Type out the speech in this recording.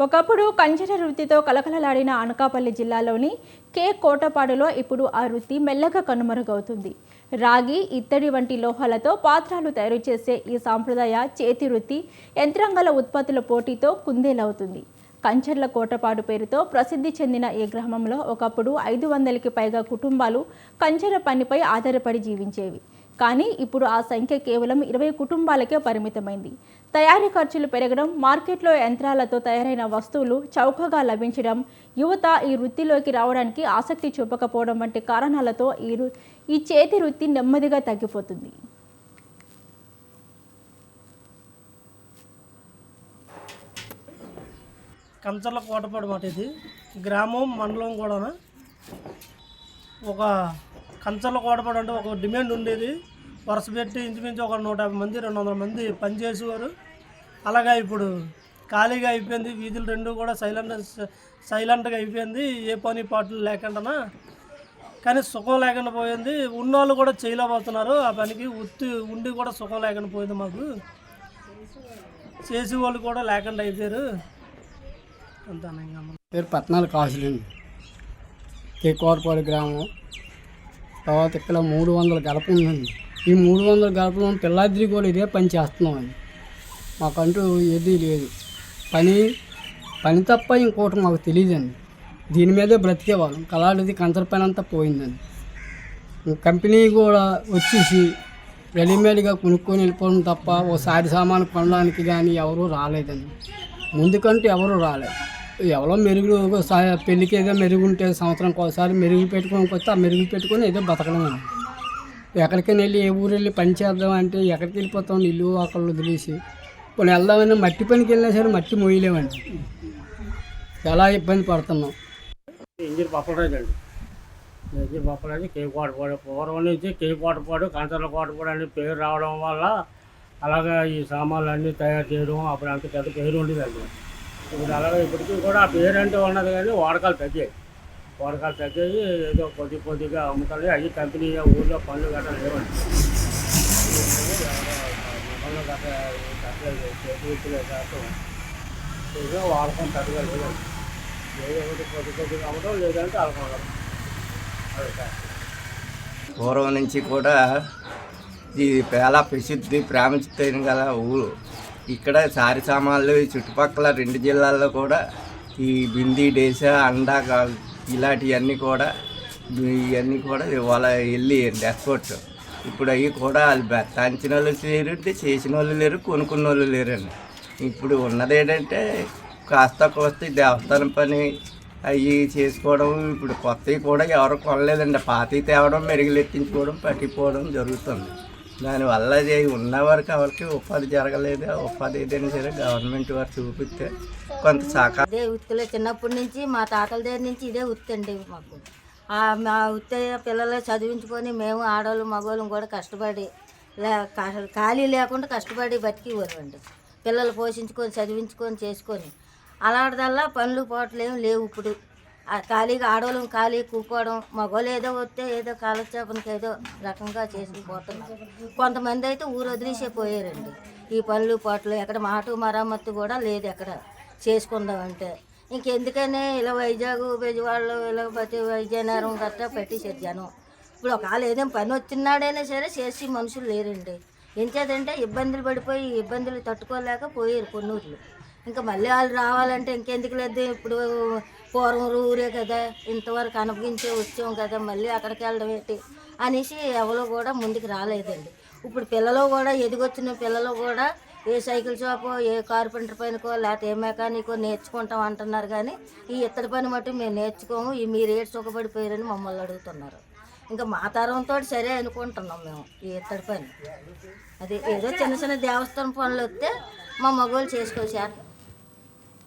ఒకప్పుడు కంచెర వృత్తితో కలకలలాడిన అనకాపల్లి జిల్లాలోని కే కోటపాడులో ఇప్పుడు ఆ వృత్తి మెల్లగా కనుమరుగవుతుంది. రాగి, ఇత్తడి వంటి లోహాలతో పాత్రలు తయారు చేసే ఈ సాంప్రదాయ చేతి వృత్తి యంత్రాంగాల ఉత్పత్తుల పోటీతో కుందేలవుతుంది. కంచెర్ల కోటపాడు పేరుతో ప్రసిద్ధి చెందిన ఈ గ్రామంలో ఒకప్పుడు 500కి పైగా కుటుంబాలు కంచెర పనిపై ఆధారపడి జీవించేవి. కానీ ఇప్పుడు ఆ సంఖ్య కేవలం 20 కుటుంబాలకే పరిమితమైంది. తయారీ ఖర్చులు పెరగడం, మార్కెట్లో యంత్రాలతో తయారైన వస్తువులు చౌకగా లభించడం, యువత ఈ వృత్తిలోకి రావడానికి ఆసక్తి చూపకపోవడం వంటి కారణాలతో ఈ చేతి వృత్తి నెమ్మదిగా తగ్గిపోతుంది. కంచర్ల కోటపాడు మాట ఇది గ్రామం మండలం కూడా ఒక కంచర్ల కోటపాడు అంటే ఒక డిమాండ్ ఉండేది. వరుస పెట్టి ఇంచుమించు ఒక 150 మంది 200 మంది పనిచేసేవారు. అలాగా ఇప్పుడు ఖాళీగా అయిపోయింది. వీధులు రెండు కూడా సైలెంట్గా అయిపోయింది. ఏ పని పాటలు లేకుండా, కానీ సుఖం లేకుండా పోయింది. ఉన్నోళ్ళు కూడా చేయలేకపోతున్నారు. ఆ పనికి ఉండి కూడా సుఖం లేకుండా పోయింది. మాకు చేసేవాళ్ళు కూడా లేకుండా అయిపోయారు. పేరు పట్నాలు కాసులండి, కే కోటపాడు గ్రామం. తర్వాత ఇక్కడ 300 గడప ఉందండి. ఈ 300 గడపలో పిల్లాద్రి కూడా ఇదే పని చేస్తున్నామండి. మాకంటూ ఏదీ లేదు. పని తప్ప ఇంకోటి మాకు తెలియదండి. దీని మీదే బ్రతికేవాళ్ళం. కలాడిది కంచర పని అంతా పోయిందండి. కంపెనీ కూడా వచ్చేసి రెడీమేడ్గా కొనుక్కొని వెళ్ళిపోవడం తప్ప ఓసారి సామాను కొనడానికి కానీ ఎవరూ రాలేదండి. ముందుకంటూ ఎవరూ రాలేదు. ఎవరో మెరుగు పెళ్ళికి ఏదో మెరుగుంటే సంవత్సరానికి ఒకసారి మెరుగు పెట్టుకోనికి వస్తే ఆ మెరుగు పెట్టుకొని ఏదో బతకడమేనండి. ఎక్కడికైనా వెళ్ళి ఏ ఊరు వెళ్ళి పని చేద్దామంటే ఎక్కడికి వెళ్ళిపోతాం, ఇల్లు అక్కడ వదిలేసి. కొన్ని వెళ్దామని మట్టి పనికి వెళ్ళినా సరే మట్టి మోయలేమండి. చాలా ఇబ్బంది పడుతున్నాం. ఇంజనీర్ పప్పలరాజు అండి. ఇంజనీర్ పప్పలరాజు కే కోటపాడు. పూర్వం నుంచి కే కోటపాడు, కంచర్ల కోటపాడు అని పేరు రావడం వల్ల అలాగే ఈ సామాన్లు అన్నీ తయారు చేయడం అప్పుడు అంత పెద్ద పేరు ఉండేదండి. ఇప్పుడు అలాగే ఇప్పటికీ కూడా ఆ పేరు అంటే ఉన్నది, కానీ వాడకాలు తగ్గాయి. ఏదో కొద్దిగా అమ్ముతాయి. అవి కంపెనీ ఊళ్ళో పనులు గట్రా లేవండి. పనులు గట్రా చేతులే శాతం ఏదో వాడకం తగ్గగా లేదండి. ఏదో ఒకటి కొద్దిగా అమ్మటం, లేదంటే అలకొనడం. అదే సార్. పూర్వం నుంచి కూడా ఇది చాలా ప్రసిద్ధి ప్రాముఖ్యత గల ఊరు. ఇక్కడ సారి సామాన్లు ఈ చుట్టుపక్కల 2 జిల్లాల్లో కూడా ఈ బింది, డేస, అండా ఇలాంటివన్నీ కూడా ఇవాళ వెళ్ళి ఎక్స్పోర్ట్స్. ఇప్పుడు అవి కూడా వాళ్ళు బెత్తాంచిన వాళ్ళు లేరు, చేసిన వాళ్ళు లేరు, కొనుక్కున్న వాళ్ళు లేరండి. ఇప్పుడు ఉన్నది ఏంటంటే కాస్త దేవస్థానం పని అవి చేసుకోవడం. ఇప్పుడు కొత్తవి కూడా ఎవరు కొనలేదండి. పాతవి తేవడం, మెరుగులెట్టించుకోవడం, పట్టిపోవడం జరుగుతుంది. దానివల్ల ఉన్నవారికి ఎవరికి ఉపాధి జరగలేదు. ఉపాధి ఏదైనా సరే గవర్నమెంట్ వారు చూపిస్తే కొంత ఇదే వృత్తిలో చిన్నప్పటి నుంచి మా తాతల దగ్గర నుంచి ఇదే వృత్తి అండి. మాకు మా వృత్తి పిల్లలు చదివించుకొని మేము ఆడవాళ్ళు మగవాళ్ళం కూడా కష్టపడి ఖాళీ లేకుండా కష్టపడి బతికేవారు అండి. పిల్లలు పోషించుకొని చదివించుకొని చేసుకొని అలాంటిదల్లా పనులు పోవట్లు ఏమి లేవు. ఇప్పుడు ఖాళీగా ఆడవాళ్ళం ఖాళీ కూకోవడం, మగవాళ్ళు ఏదో వస్తే ఏదో కాలక్షేపనికి ఏదో రకంగా చేసుకుపోతున్నారు. కొంతమంది అయితే ఊరు వదిలేసే పోయారండి. ఈ పనులు పోట్లు ఎక్కడ మాట మరమ్మత్తు కూడా లేదు ఎక్కడ చేసుకుందామంటే. ఇంకెందుకనే ఇలా వైజాగ్ బెజవాళ్ళు ఇలా ప్రతి విజయనగరం గట్రా పెట్టేసారు జనం. ఇప్పుడు ఒకవేళ ఏదైనా పని వచ్చినాడైనా సరే చేసి మనుషులు లేరండి. ఎంచేదంటే ఇబ్బందులు పడిపోయి ఇబ్బందులు తట్టుకోలేక పోయారు కొన్నూరులు. ఇంకా మళ్ళీ వాళ్ళు రావాలంటే ఇంకెందుకు లేదు. ఇప్పుడు పూర్వం ఊరే కదా, ఇంతవరకు అనుభవించే వచ్చాం కదా, మళ్ళీ అక్కడికి వెళ్ళడం ఏంటి అనేసి ఎవరు కూడా ముందుకు రాలేదండి. ఇప్పుడు పిల్లలు కూడా ఎదిగొచ్చిన పిల్లలు కూడా ఏ సైకిల్ షాపో, ఏ కార్పెంటర్ పనికో, లేకపోతే ఏ మెకానికో నేర్చుకుంటాం అంటున్నారు. కానీ ఈ ఇత్తడి పని మటు మేము నేర్చుకోము, ఈ మీరు ఏడు సుఖపడిపోయారని మమ్మల్ని అడుగుతున్నారు. ఇంకా మా తరంతో సరే అనుకుంటున్నాం మేము ఈ ఇత్తడి పని. అది ఏదో చిన్న దేవస్థానం పనులు వస్తే మా మగవాళ్ళు చేసుకోవచ్చు.